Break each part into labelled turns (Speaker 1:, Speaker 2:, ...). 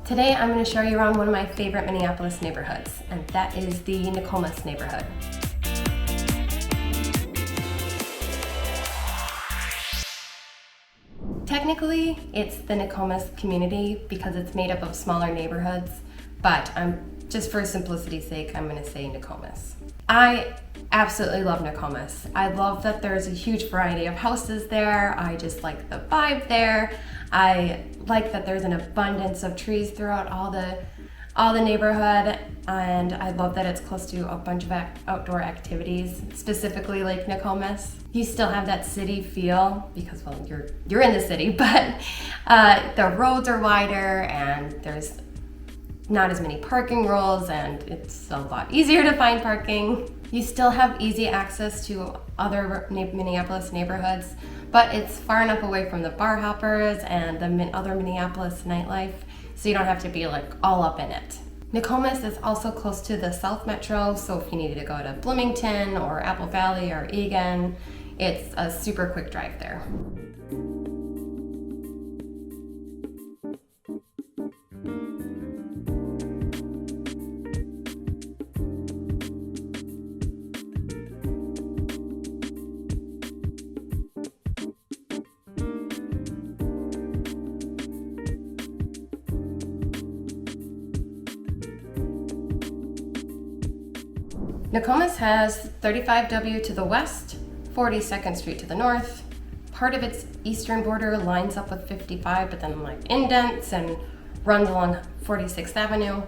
Speaker 1: Today I'm going to show you around one of my favorite Minneapolis neighborhoods, and that is the Nokomis neighborhood. Technically, it's the Nokomis community because it's made up of smaller neighborhoods, but just for simplicity's sake, I'm going to say Nokomis. I absolutely love Nokomis. I love that there's a huge variety of houses there. I just like the vibe there. I like that there's an abundance of trees throughout all the neighborhood, and I love that it's close to a bunch of outdoor activities, specifically Lake Nokomis. You still have that city feel because, well, you're in the city, but the roads are wider and there's not as many parking rules, and it's a lot easier to find parking. You still have easy access to other Minneapolis neighborhoods, but it's far enough away from the bar hoppers and the other Minneapolis nightlife, so you don't have to be like all up in it. Nokomis is also close to the South Metro, so if you needed to go to Bloomington or Apple Valley or Eagan, it's a super quick drive there. Nokomis has 35W to the west, 42nd Street to the north. Part of its eastern border lines up with 55, but then indents and runs along 46th Avenue.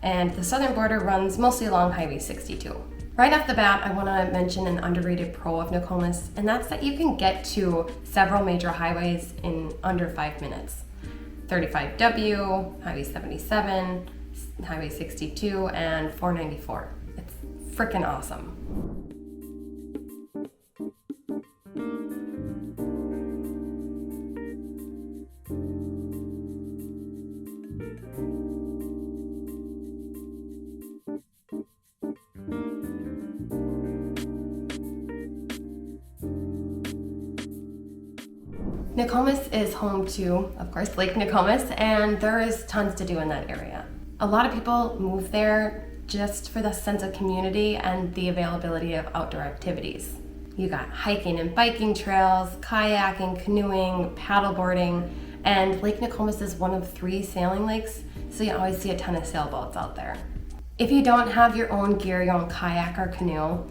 Speaker 1: And the southern border runs mostly along Highway 62. Right off the bat, I want to mention an underrated pro of Nokomis, and that's that you can get to several major highways in under 5 minutes. 35W, Highway 77, Highway 62, and 494. Freaking awesome. Nokomis is home to, of course, Lake Nokomis, and there is tons to do in that area. A lot of people move there just for the sense of community and the availability of outdoor activities. You got hiking and biking trails, kayaking, canoeing, paddleboarding, and Lake Nokomis is one of 3 sailing lakes, so you always see a ton of sailboats out there. If you don't have your own gear, your own kayak or canoe,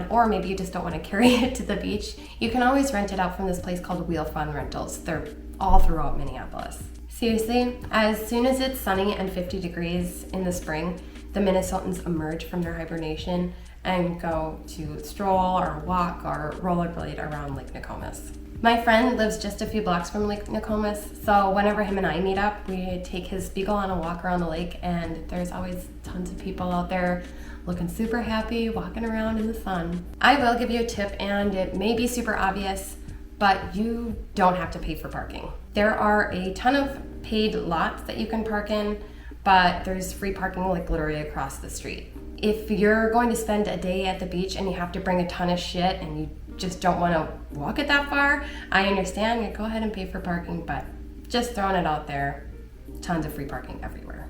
Speaker 1: or maybe you just don't want to carry it to the beach, you can always rent it out from this place called Wheel Fun Rentals. They're all throughout Minneapolis. Seriously, as soon as it's sunny and 50 degrees in the spring, the Minnesotans emerge from their hibernation and go to stroll or walk or rollerblade around Lake Nokomis. My friend lives just a few blocks from Lake Nokomis, so whenever him and I meet up, we take his Beagle on a walk around the lake, and there's always tons of people out there looking super happy, walking around in the sun. I will give you a tip, and it may be super obvious, but you don't have to pay for parking. There are a ton of paid lots that you can park in, but there's free parking literally across the street. If you're going to spend a day at the beach and you have to bring a ton of shit and you just don't want to walk it that far, I understand. You go ahead and pay for parking, but just throwing it out there, tons of free parking everywhere.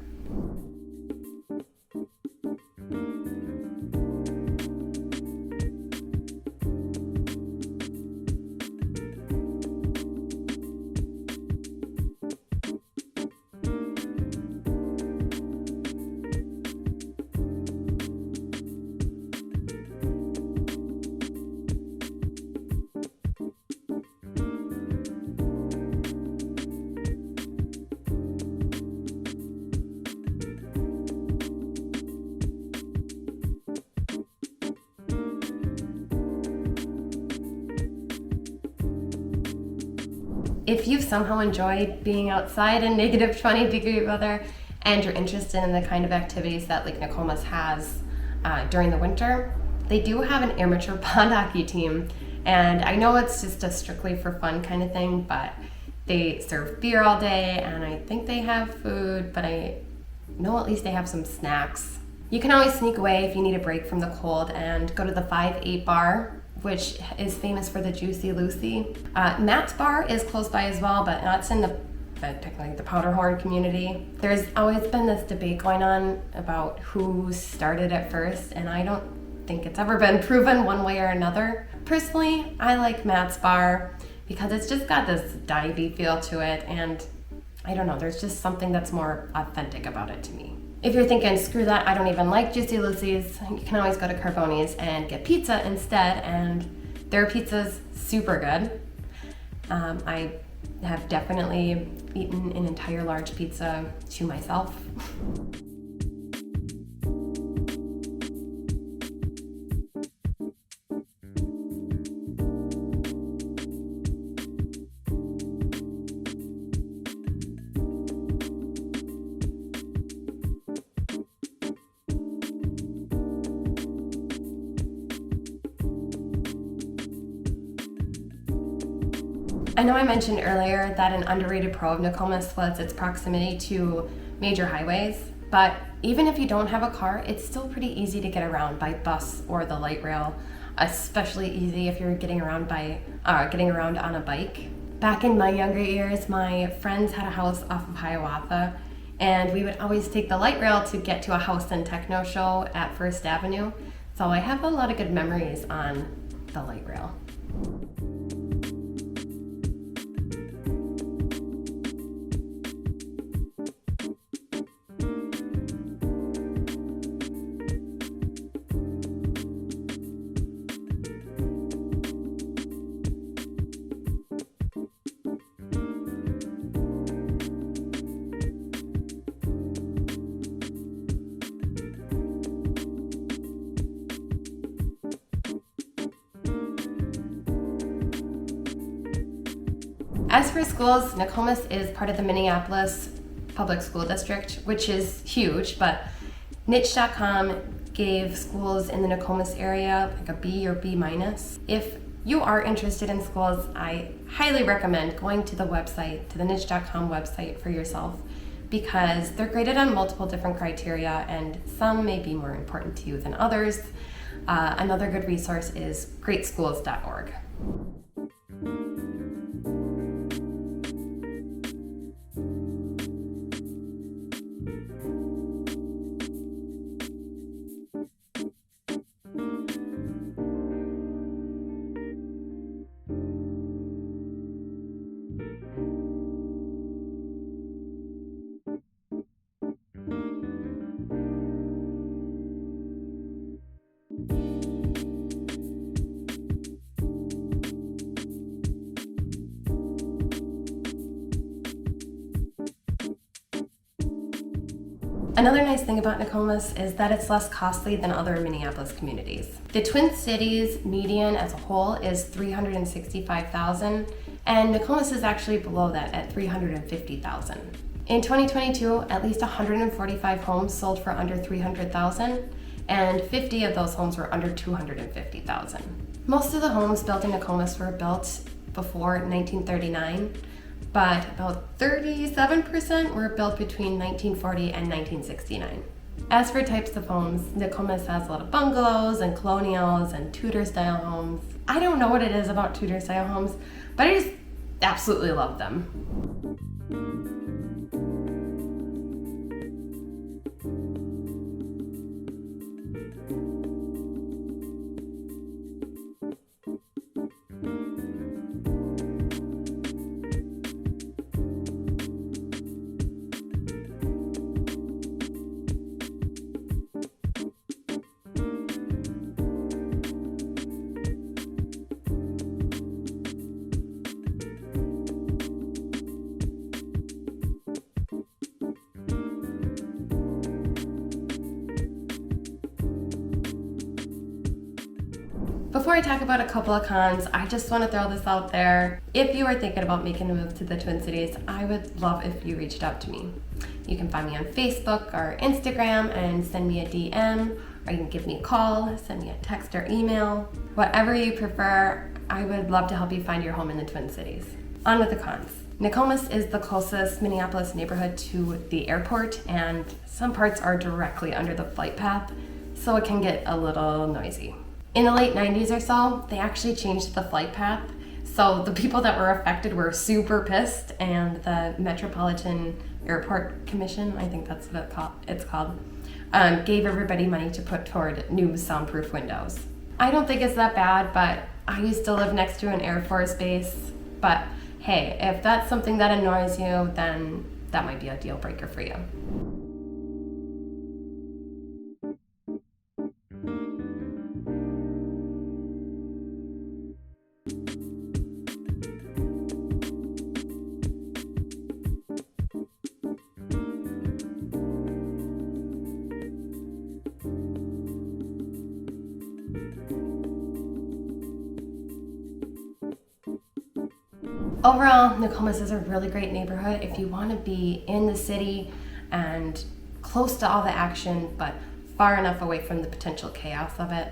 Speaker 1: If you've somehow enjoyed being outside in negative 20-degree weather and you're interested in the kind of activities that Lake Nokomis has during the winter, they do have an amateur pond hockey team. And I know it's just a strictly for fun kind of thing, but they serve beer all day, and I think they have food, but I know at least they have some snacks. You can always sneak away if you need a break from the cold and go to the 5-8 bar, which is famous for the Juicy Lucy. Matt's bar is close by as well, but that's in the technically the Powderhorn community. There's always been this debate going on about who started it first, and I don't think it's ever been proven one way or another. Personally, I like Matt's Bar because it's just got this divey feel to it, and I don't know, there's just something that's more authentic about it to me. If you're thinking, screw that, I don't even like Juicy Lucy's, you can always go to Carboni's and get pizza instead, and their pizza's super good. I have definitely eaten an entire large pizza to myself. I know I mentioned earlier that an underrated pro of Nokomis was its proximity to major highways, but even if you don't have a car, it's still pretty easy to get around by bus or the light rail, especially easy if you're getting around on a bike. Back in my younger years, my friends had a house off of Hiawatha, and we would always take the light rail to get to a house and techno show at First Avenue, so I have a lot of good memories on the light rail. As for schools, Nokomis is part of the Minneapolis Public School District, which is huge, but niche.com gave schools in the Nokomis area like a B or B-. If you are interested in schools, I highly recommend going to the website, to the niche.com website for yourself, because they're graded on multiple different criteria and some may be more important to you than others. Another good resource is greatschools.org. Another nice thing about Nokomis is that it's less costly than other Minneapolis communities. The Twin Cities median as a whole is $365,000, and Nokomis is actually below that at $350,000. In 2022, at least 145 homes sold for under $300,000, and 50 of those homes were under $250,000. Most of the homes built in Nokomis were built before 1939, but about 37% were built between 1940 and 1969. As for types of homes, Nokomis has a lot of bungalows and colonials and Tudor-style homes. I don't know what it is about Tudor-style homes, but I just absolutely love them. Before I talk about a couple of cons, I just want to throw this out there. If you are thinking about making a move to the Twin Cities, I would love if you reached out to me. You can find me on Facebook or Instagram and send me a DM, or you can give me a call, send me a text or email. Whatever you prefer, I would love to help you find your home in the Twin Cities. On with the cons. Nokomis is the closest Minneapolis neighborhood to the airport, and some parts are directly under the flight path, so it can get a little noisy. In the late 90s or so, they actually changed the flight path So the people that were affected were super pissed, and the Metropolitan Airport Commission, I think that's what it's called, gave everybody money to put toward new soundproof windows. I don't think it's that bad, but I used to live next to an Air Force base. But hey, if that's something that annoys you, then that might be a deal breaker for you. Overall, Nokomis is a really great neighborhood if you want to be in the city and close to all the action, but far enough away from the potential chaos of it.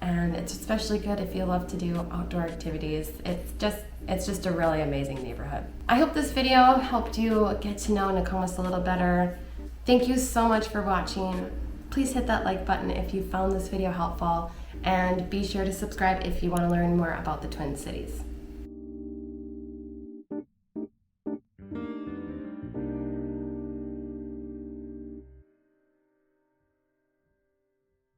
Speaker 1: And it's especially good if you love to do outdoor activities. It's just a really amazing neighborhood. I hope this video helped you get to know Nokomis a little better. Thank you so much for watching. Please hit that like button if you found this video helpful, and be sure to subscribe if you want to learn more about the Twin Cities.